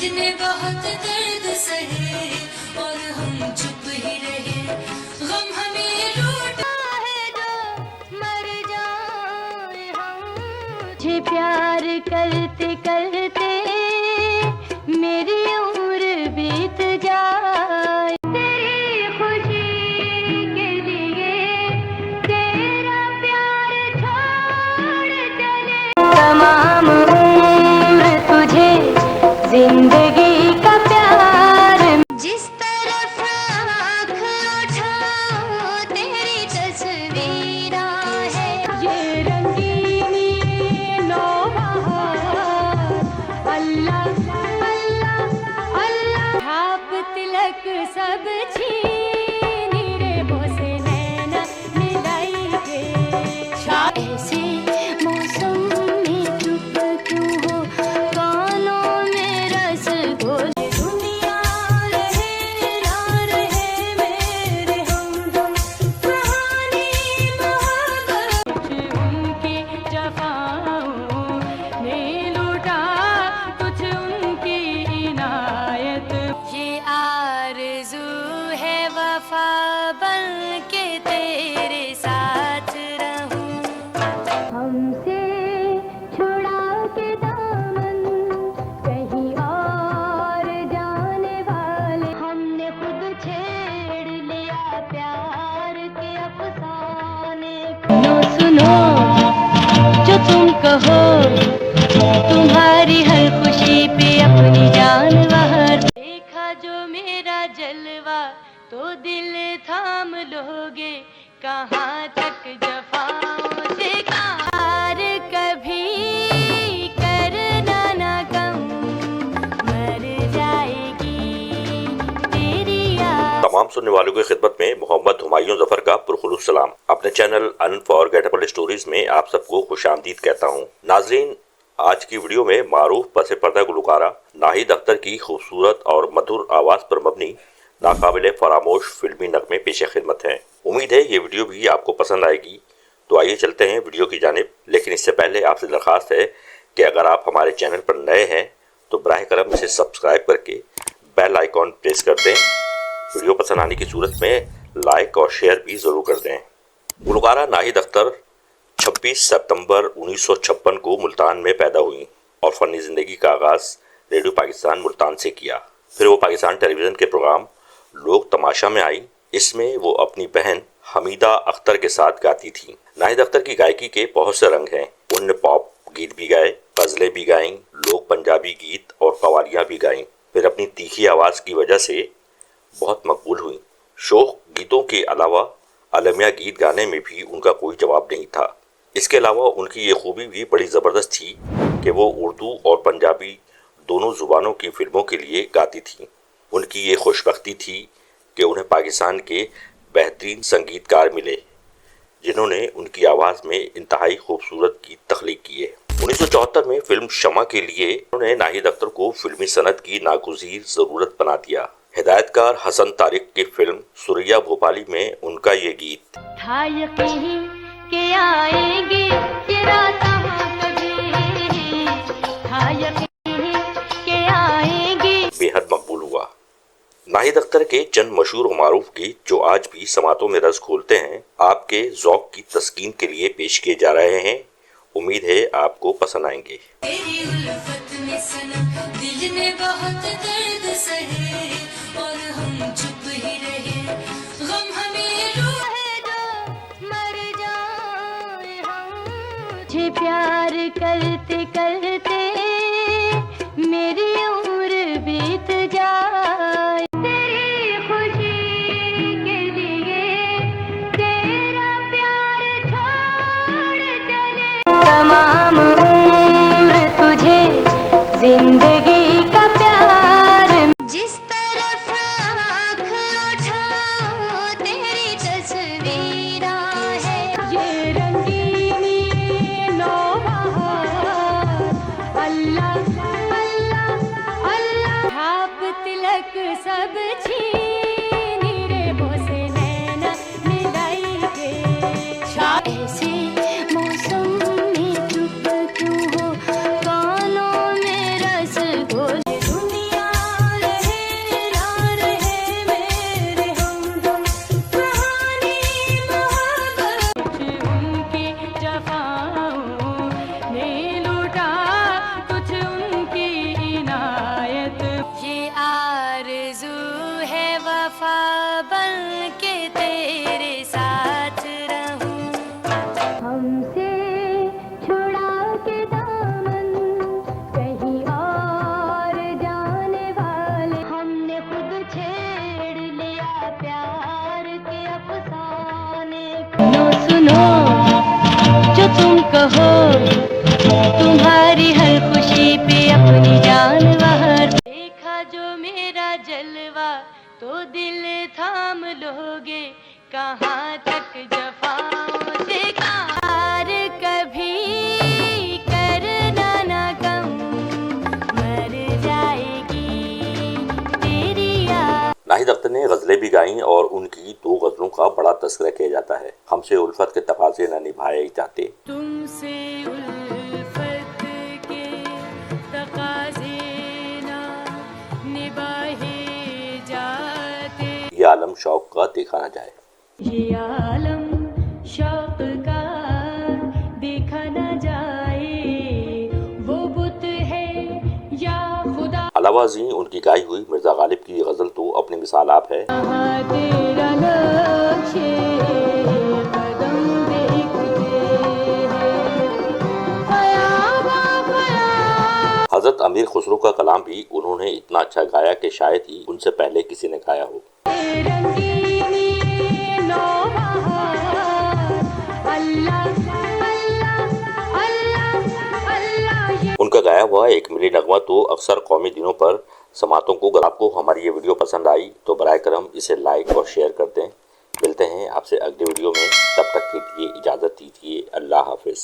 दिल ने बहुत दर्द सहे और हम चुप ही रहे, गम हमें लूटा है जो मर जाए हम। मुझे प्यार करते करते मेरी उम्र बीत जाए, तेरी खुशी के लिए तेरा प्यार छोड़ चले। तमाम उम्र तुझे जिंदगी का प्यार, जिस तरफ आँख उठाओ तेरी तस्वीर है। ये रंगीनी नौबहार, अल्लाह अल्लाह अल्लाह। छाप तिलक सब छीनी रे बोसे नैना मिलाई के। ऐसे मौसम में चुप क्यों हो, कानों में रस घोल। दुनिया रहे ना रहे मेरे हमदम, कहानी मोहब्बत उनकी जफाओं ने लूटा कुछ उनकी इनायत। ये आरज़ू है वफा बन के तेरे साथ रहूं, हमसे छुड़ा के दामन कहीं और जाने वाले। हमने खुद छेड़ लिया प्यार के अफसाने। सुनो जो तुम कहो, तुम्हारी हर खुशी पे अपनी जान बहार। देखा जो मेरा जलवा तो दिल थाम लोगे, कहाँ तक जफाओं से कार कभी करना ना कम, मर जाएगी तेरी याद। तमाम सुनने वालों की खिदमत में मोहम्मद हुमायूं जफर का पुरखुलूस सलाम। अपने चैनल अनफॉरगेटेबल स्टोरीज में आप सबको खुशामदीद कहता हूँ। नाजरीन, आज की वीडियो में मारूफ पसे पर्दा गुलकारा नाहिद अख्तर की खूबसूरत और मधुर आवाज पर मबनी नाकाबिले फरामोश फिल्मी नगमे पेशे खिदमत हैं। उम्मीद है ये वीडियो भी आपको पसंद आएगी। तो आइए चलते हैं वीडियो की जानिब। लेकिन इससे पहले आपसे दरख्वास्त है कि अगर आप हमारे चैनल पर नए हैं तो बराह करम इसे सब्सक्राइब करके बेल आइकॉन प्रेस कर दें। वीडियो पसंद आने की सूरत में लाइक और शेयर भी ज़रूर कर दें। गुलकारा नाहिद अख्तर 26 सितंबर 1956 को मुल्तान में पैदा हुई और फ़नी ज़िंदगी का आगाज़ रेडियो पाकिस्तान मुल्तान से किया। फिर वो पाकिस्तान टेलीविज़न के प्रोग्राम लोग तमाशा में आई। इसमें वो अपनी बहन हमीदा अख्तर के साथ गाती थी। नाहिद अख्तर की गायकी के बहुत से रंग हैं। उन्होंने पॉप गीत भी गाए, गज़लें भी गाईं, लोग पंजाबी गीत और कवालियाँ भी गाईं। फिर अपनी तीखी आवाज़ की वजह से बहुत मकबूल हुई। शोक गीतों के अलावा अलमिया गीत गाने में भी उनका कोई जवाब नहीं था। इसके अलावा उनकी ये खूबी भी बड़ी ज़बरदस्त थी कि वो उर्दू और पंजाबी दोनों ज़ुबानों की फिल्मों के लिए गाती थी। उनकी ये खुशबख्ती थी कि उन्हें पाकिस्तान के बेहतरीन संगीतकार मिले जिन्होंने उनकी आवाज़ में इंतहाई खूबसूरत गीत तख्लीक किए। 1974 में फिल्म शमा के लिए उन्होंने नाहिद अख्तर को फिल्मी सनत की नागुज़ीर ज़रूरत बना दिया। हिदायतकार हसन तारिक की फिल्म सुरैया भोपाली में उनका ये गीत था यकीन के आएंगे ये रात कभी, था यकीन के आएंगे बेहद मकबूल हुआ। नाहिद अख्तर के चंद मशहूर और मारूफ गीत जो आज भी समातों में रस खोलते हैं, आपके ज़ौक़ की तस्कीन के लिए पेश किए जा रहे हैं। उम्मीद है आपको पसंद आएंगे। तेरी उल्फत में सनम दिल ने बहुत दर्द सहे और हम चुप ही रहे, गम हमें है जो मर जाए हम। मुझे प्यार करते करते मेरी उम्र बीत जाए, तेरी खुशी के लिए तेरा प्यार छोड़ चले। तमाम उम्र तुझे जिंदगी का प्यार, जिस तरफ आँख उठाओ तेरी तस्वीर है। ये रंगीनी नौबहार, अल्लाह अल्लाह अल्लाह। छाप तिलक सब छीनी रे बोसे नैना मिलाई के। ऐसे मौसम में चुप क्यों हो, कानों में रस घोल। दुनिया तुम कहो तुम्हारी हर खुशी पे अपनी जान बहार। देखा जो मेरा जलवा तो दिल थाम लोगे, कहाँ तक जफाओं से हार कभी करना ना कम, मर जाएगी तेरी याद। नाहिद अख्तर ने गजलें भी गाईं और उनकी 2 गजलों का बड़ा तस्करा किया जाता है। हमसे उल्फत के तकाजे न निभाए जाते, तुमसे उल्फत के तकाजे ना निभाए जाते, ये आलम शौक का देखा न जाए। ये आलम शौक का देखा न जाए, वो बुत है या खुदा। अलावा जी उनकी गाई हुई मिर्जा गालिब की गजल तो अपनी मिसाल आप है। तेरा नक्शे कदम देखते हैं, हजरत अमीर खुसरो का कलाम भी उन्होंने इतना अच्छा गाया कि शायद ही उनसे पहले किसी ने गाया हो। उनका गाया हुआ एक मिली नगमा तो अक्सर कौमी दिनों पर समातों को। अगर आपको हमारी ये वीडियो पसंद आई तो बराए करम इसे लाइक और शेयर कर दें। मिलते हैं आपसे अगले वीडियो में, तब तक के लिए इजाज़त दीजिए। अल्लाह हाफिज़।